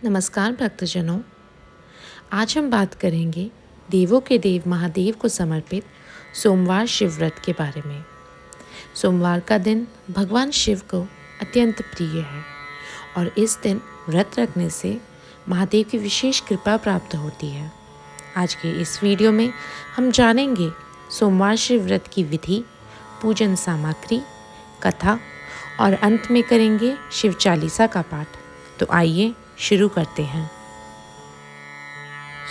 नमस्कार भक्तजनों, आज हम बात करेंगे देवों के देव महादेव को समर्पित सोमवार शिव व्रत के बारे में। सोमवार का दिन भगवान शिव को अत्यंत प्रिय है और इस दिन व्रत रखने से महादेव की विशेष कृपा प्राप्त होती है। आज के इस वीडियो में हम जानेंगे सोमवार शिव व्रत की विधि, पूजन सामग्री, कथा और अंत में करेंगे शिव चालीसा का पाठ। तो आइए शुरू करते हैं।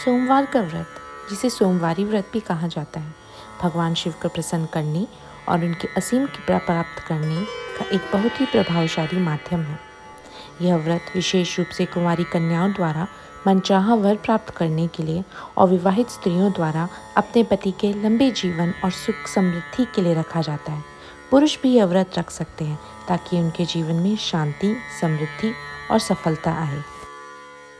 सोमवार का व्रत, जिसे सोमवारी व्रत भी कहा जाता है, भगवान शिव को प्रसन्न करने और उनकी असीम कृपा प्राप्त करने का एक बहुत ही प्रभावशाली माध्यम है। यह व्रत विशेष रूप से कुंवारी कन्याओं द्वारा मनचाहा वर प्राप्त करने के लिए और विवाहित स्त्रियों द्वारा अपने पति के लंबे जीवन और सुख समृद्धि के लिए रखा जाता है। पुरुष भी यह व्रत रख सकते हैं ताकि उनके जीवन में शांति, समृद्धि और सफलता आए।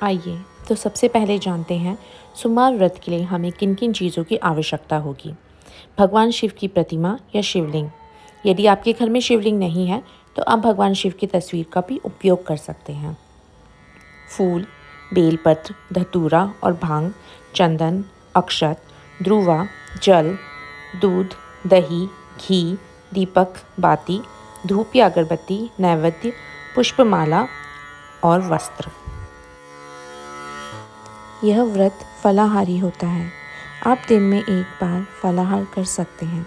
आइए तो सबसे पहले जानते हैं सोमवार व्रत के लिए हमें किन किन चीज़ों की आवश्यकता होगी। भगवान शिव की प्रतिमा या शिवलिंग। यदि आपके घर में शिवलिंग नहीं है तो आप भगवान शिव की तस्वीर का भी उपयोग कर सकते हैं। फूल, बेलपत्र, धतूरा और भांग, चंदन, अक्षत, ध्रुवा, जल, दूध, दही, घी, दीपक, बाती, धूप या अगरबत्ती, नैवेद्य, पुष्पमाला और वस्त्र। यह व्रत फलाहारी होता है। आप दिन में एक बार फलाहार कर सकते हैं।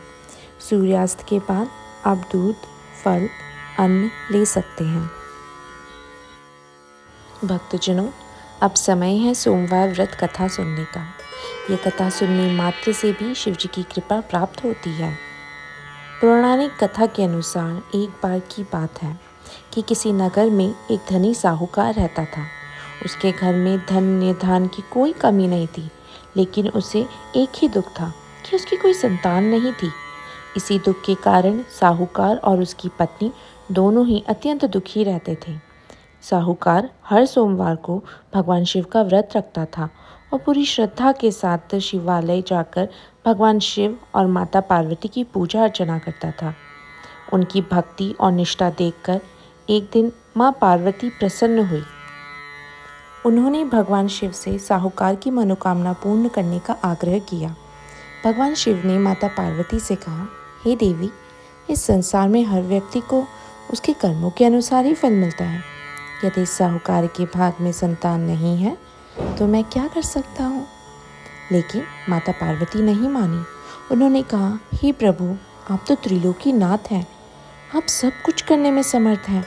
सूर्यास्त के बाद आप दूध, फल, अन्न ले सकते हैं। भक्तजनों, अब समय है सोमवार व्रत कथा सुनने का। यह कथा सुनने मात्र से भी शिव जी की कृपा प्राप्त होती है। पौराणिक कथा के अनुसार एक बार की बात है कि किसी नगर में एक धनी साहूकार रहता था। उसके घर में धन धान की कोई कमी नहीं थी, लेकिन उसे एक ही दुख था कि उसकी कोई संतान नहीं थी। इसी दुख के कारण साहूकार और उसकी पत्नी दोनों ही अत्यंत दुखी रहते थे। साहूकार हर सोमवार को भगवान शिव का व्रत रखता था और पूरी श्रद्धा के साथ शिवालय जाकर भगवान शिव और माता पार्वती की पूजा अर्चना करता था। उनकी भक्ति और निष्ठा देखकर एक दिन माँ पार्वती प्रसन्न हुई। उन्होंने भगवान शिव से साहूकार की मनोकामना पूर्ण करने का आग्रह किया। भगवान शिव ने माता पार्वती से कहा, हे देवी, इस संसार में हर व्यक्ति को उसके कर्मों के अनुसार ही फल मिलता है। यदि साहूकार के भाग में संतान नहीं है तो मैं क्या कर सकता हूँ? लेकिन माता पार्वती नहीं मानी। उन्होंने कहा, हे प्रभु, आप तो त्रिलोकी नाथ हैं। आप सब कुछ करने में समर्थ हैं।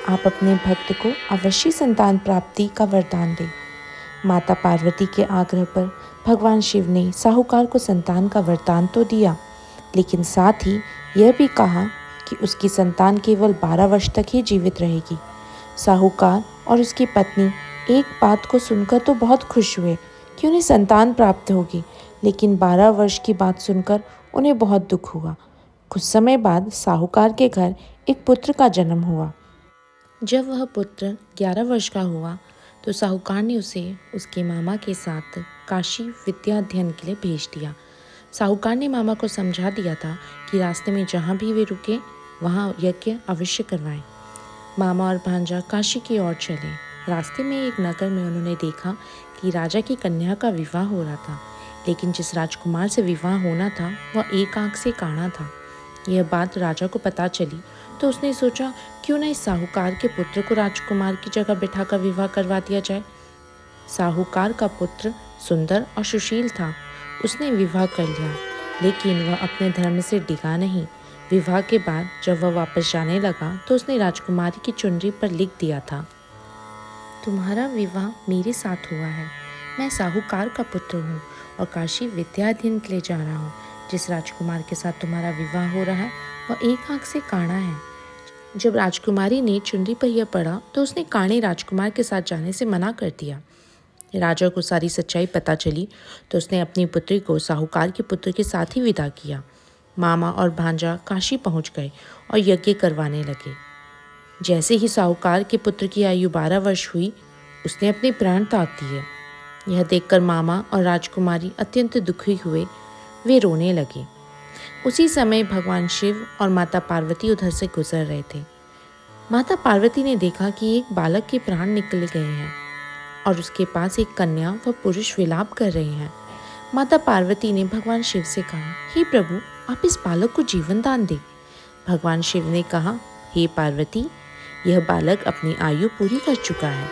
आप अपने भक्त को अवश्य संतान प्राप्ति का वरदान दें। माता पार्वती के आग्रह पर भगवान शिव ने साहूकार को संतान का वरदान तो दिया, लेकिन साथ ही यह भी कहा कि उसकी संतान केवल 12 वर्ष तक ही जीवित रहेगी। साहूकार और उसकी पत्नी एक बात को सुनकर तो बहुत खुश हुए कि उन्हें संतान प्राप्त होगी, लेकिन 12 वर्ष की बात सुनकर उन्हें बहुत दुख हुआ। कुछ समय बाद साहूकार के घर एक पुत्र का जन्म हुआ। जब वह पुत्र 11 वर्ष का हुआ तो साहूकार ने उसे उसके मामा के साथ काशी विद्या अध्ययन के लिए भेज दिया। साहूकार ने मामा को समझा दिया था कि रास्ते में जहाँ भी वे रुके वहाँ यज्ञ अवश्य करवाएं। मामा और भांजा काशी की ओर चले। रास्ते में एक नगर में उन्होंने देखा कि राजा की कन्या का विवाह हो रहा था, लेकिन जिस राजकुमार से विवाह होना था वह एक आंख से काना था। यह बात राजा को पता चली तो उसने सोचा, क्यों न इस साहूकार के पुत्र को राजकुमार की जगह बिठाकर विवाह करवा दिया जाए। साहूकार का पुत्र सुंदर और सुशील था। उसने विवाह कर लिया, लेकिन वह अपने धर्म से डिगा नहीं। विवाह के बाद जब वह वापस जाने लगा तो उसने राजकुमारी की चुनरी पर लिख दिया था, तुम्हारा विवाह मेरे साथ हुआ है। मैं साहूकार का पुत्र हूँ और काशी विद्या अध्ययन के लिए जा रहा हूँ। जिस राजकुमार के साथ तुम्हारा विवाह हो रहा है वह एक आंख से काना है। जब राजकुमारी ने चुनरी पर यह पढ़ा तो उसने काणे राजकुमार के साथ जाने से मना कर दिया। राजा को सारी सच्चाई पता चली तो उसने अपनी पुत्री को साहूकार के पुत्र के साथ ही विदा किया। मामा और भांजा काशी पहुंच गए और यज्ञ करवाने लगे। जैसे ही साहूकार के पुत्र की आयु 12 वर्ष हुई, उसने अपने प्राण त्याग दिए। यह देखकर मामा और राजकुमारी अत्यंत दुखी हुए। वे रोने लगे। उसी समय भगवान शिव और माता पार्वती उधर से गुजर रहे थे। माता पार्वती ने देखा कि एक बालक के प्राण निकल गए हैं। और उसके पास एक कन्या व पुरुष विलाप कर रहे हैं। माता पार्वती ने भगवान शिव से कहा, हे प्रभु, आप इस बालक को जीवन दान दें। भगवान शिव ने कहा, हे पार्वती, यह बालक अपनी आयु पूरी कर चुका है।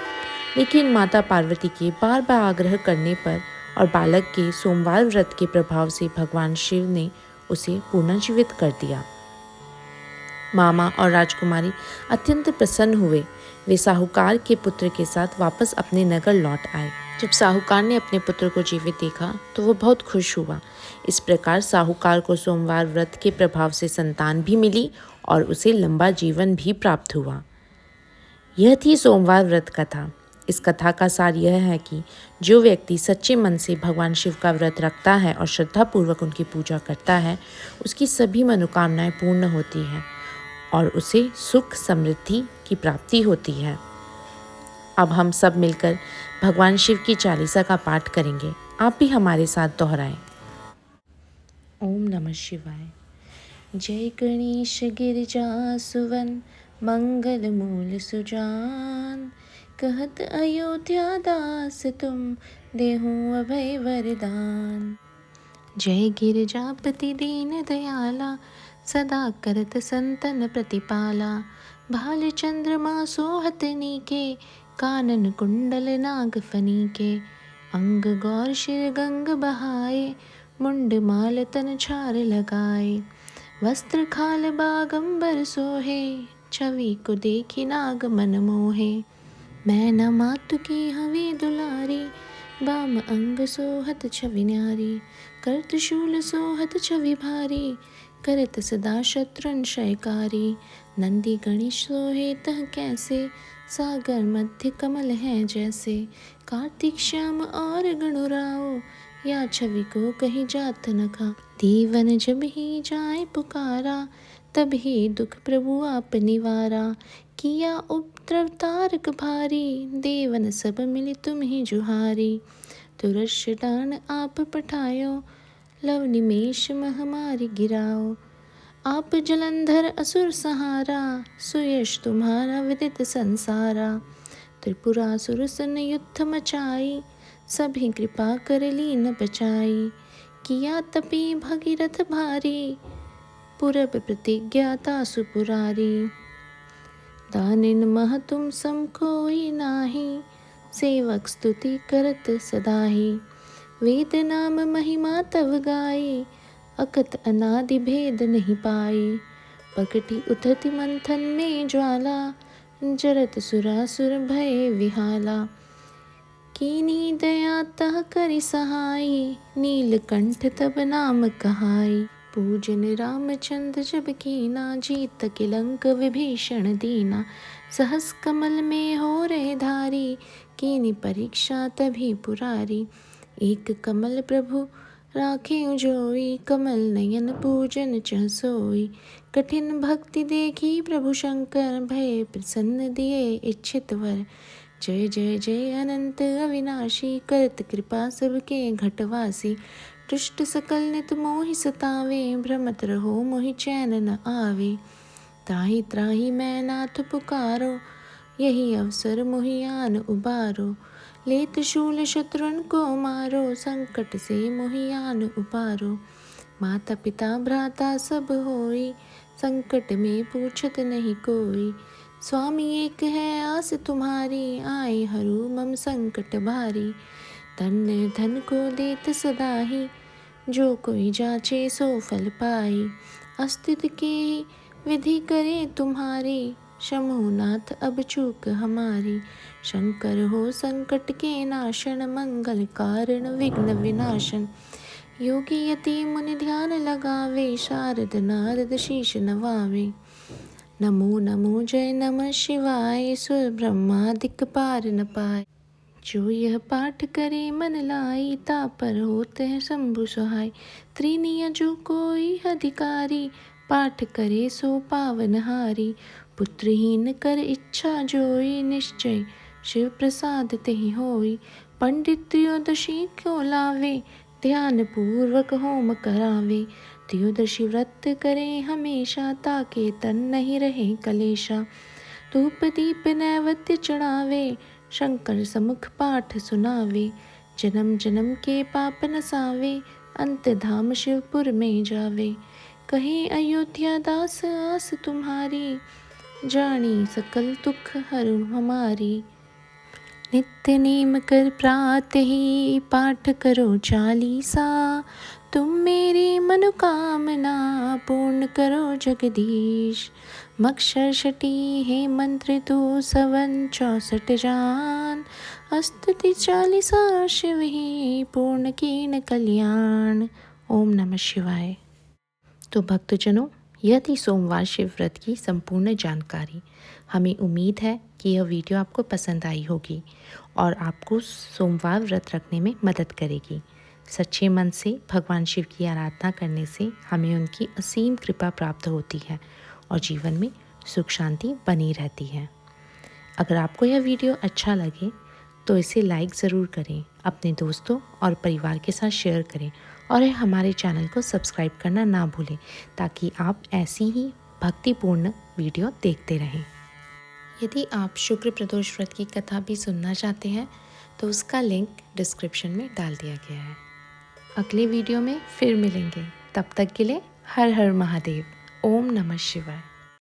लेकिन माता पार्वती के बार बार आग्रह करने पर और बालक के सोमवार व्रत के प्रभाव से भगवान शिव ने उसे पुनर्जीवित कर दिया। मामा और राजकुमारी अत्यंत प्रसन्न हुए। वे साहूकार के पुत्र के साथ वापस अपने नगर लौट आए। जब साहूकार ने अपने पुत्र को जीवित देखा तो वो बहुत खुश हुआ। इस प्रकार साहूकार को सोमवार व्रत के प्रभाव से संतान भी मिली और उसे लंबा जीवन भी प्राप्त हुआ। यह थी सोमवार व्रत कथा। इस कथा का सार यह है कि जो व्यक्ति सच्चे मन से भगवान शिव का व्रत रखता है और श्रद्धापूर्वक उनकी पूजा करता है, उसकी सभी मनोकामनाएं पूर्ण होती हैं और उसे सुख समृद्धि की प्राप्ति होती है। अब हम सब मिलकर भगवान शिव की चालीसा का पाठ करेंगे। आप भी हमारे साथ दोहराएं। ओम नमः शिवाय। जय गणेश गिरिजा सुवन, मंगल मूल सुजान। कहत अयोध्या दास तुम, देहु अभय वरदान। जय गिरिजापति दीन दयाला, सदा करत संतन प्रतिपाला। भाल चंद्रमा सोहत नीके, कानन कुंडल नाग फनीके। अंग गौर शिर गंग बहाए, मुंड माल तन छार लगाए। वस्त्र खाल बागंबर सोहे, छवि को देखी नाग मन मोहे। मैं न मातु की हवी दुलारी, बाम अंग सोहत छवि न्यारी। करत शूल सोहत छवि भारी, करत सदा शत्रुन क्षयकारी। नंदी गणेश सोहे तह कैसे, सागर मध्य कमल है जैसे। कार्तिक श्याम और गणुराओ, या छवि को कहीं जात न खा। देवन जब ही जाए पुकारा, तब ही दुख प्रभु आप निवारा। किया उपद्रव तारक भारी, देवन सब मिली तुम ही जुहारी। तुरश डान आप पठायो, लव निमेष महामारी गिराओ। आप जलंधर असुर सहारा, सुयश तुम्हारा विदित संसारा। त्रिपुरासुर सन युद्ध मचाई, सभी कृपा कर लीन बचाई। किया तपी भगीरथ भारी, पुरब प्रतिज्ञा तासु पुरारी। दानिन मह तुम सम कोई नाही, सेवक स्तुति करत सदाही। वेद नाम महिमा तव गाई, अकत अनादि भेद नहीं पाई। पकटी उठति मंथन में ज्वाला, जरत सुरासुर भय विहाला। कीनी दया तह करि सहाई, नीलकंठ तब नाम कहाई। पूजन रामचंद्र जब कीना, जीत के लंक विभीषण दीना। सहस कमल में हो रहे धारी, कीनी परीक्षा तभी पुरारी। एक कमल प्रभु राखे जोई, कमल नयन पूजन चह सोई। कठिन भक्ति देखी प्रभु शंकर, भय प्रसन्न दिए इच्छित वर। जय जय जय अनंत अविनाशी, करत कृपा सबके घटवासी। दुष्ट सकल नित मोहि सतावे, भ्रमत रहो मोहि चैन न आवे। त्राहि त्राहि मैं नाथ पुकारो, यही अवसर मोहि आन उबारो। लेत शूल शत्रुन को मारो, संकट से मोहि आन उबारो। माता पिता भ्राता सब होई, संकट में पूछत नहीं कोई। स्वामी एक है आस तुम्हारी, आए हरू मम संकट भारी। धन धन को देत सदाही, जो कोई जाचे सो फल पाई। अस्तित्व के विधि करे तुम्हारी, शंभु नाथ अब चूक हमारी। शंकर हो संकट के नाशन, मंगल कारण विघ्न विनाशन। योगी यति मुनि ध्यान लगावे, शारद नारद शीश नवावे। नमो नमो जय नमः शिवाय, सुर ब्रह्मादिक पार न पाए। जो यह पाठ करे मन लाई, तापर होते हैं शंभु सहाय। त्रिनिय जो कोई अधिकारी, पाठ करे सो पावन हारी। पुत्रहीन कर इच्छा जोई, निश्चय शिव प्रसाद तेहि होई। पंडित त्रयोदशी को लावे, ध्यान पूर्वक होम करावे। त्रयोदशी व्रत करे हमेशा, ताके तन नहीं रहे कलेशा। धूप दीप नैवेद्य चढ़ावे, शंकर समुख पाठ सुनावे, जन्म जन्म के पाप नसावे, अंत धाम शिवपुर में जावे। कहे अयोध्या दास आस तुम्हारी, जानी सकल दुख हरू हमारी। नित्य नेम कर प्रात ही, पाठ करो चालीसा, तुम मेरी मनोकामना पूर्ण करो जगदीश। मक्षर शटी है मंत्र तो सवन 64 जान, अस्तुति चालीसा शिव ही पूर्ण कीन कल्याण। ओम नमः शिवाय। तो भक्तजनों, यह थी सोमवार शिव व्रत की संपूर्ण जानकारी। हमें उम्मीद है कि यह वीडियो आपको पसंद आई होगी और आपको सोमवार व्रत रखने में मदद करेगी। सच्चे मन से भगवान शिव की आराधना करने से हमें उनकी असीम कृपा प्राप्त होती है और जीवन में सुख शांति बनी रहती है। अगर आपको यह वीडियो अच्छा लगे तो इसे लाइक ज़रूर करें, अपने दोस्तों और परिवार के साथ शेयर करें और हमारे चैनल को सब्सक्राइब करना ना भूलें ताकि आप ऐसी ही भक्तिपूर्ण वीडियो देखते रहें। यदि आप शुक्र प्रदोष व्रत की कथा भी सुनना चाहते हैं तो उसका लिंक डिस्क्रिप्शन में डाल दिया गया है। अगले वीडियो में फिर मिलेंगे, तब तक के लिए हर हर महादेव। ओम नमः शिवाय।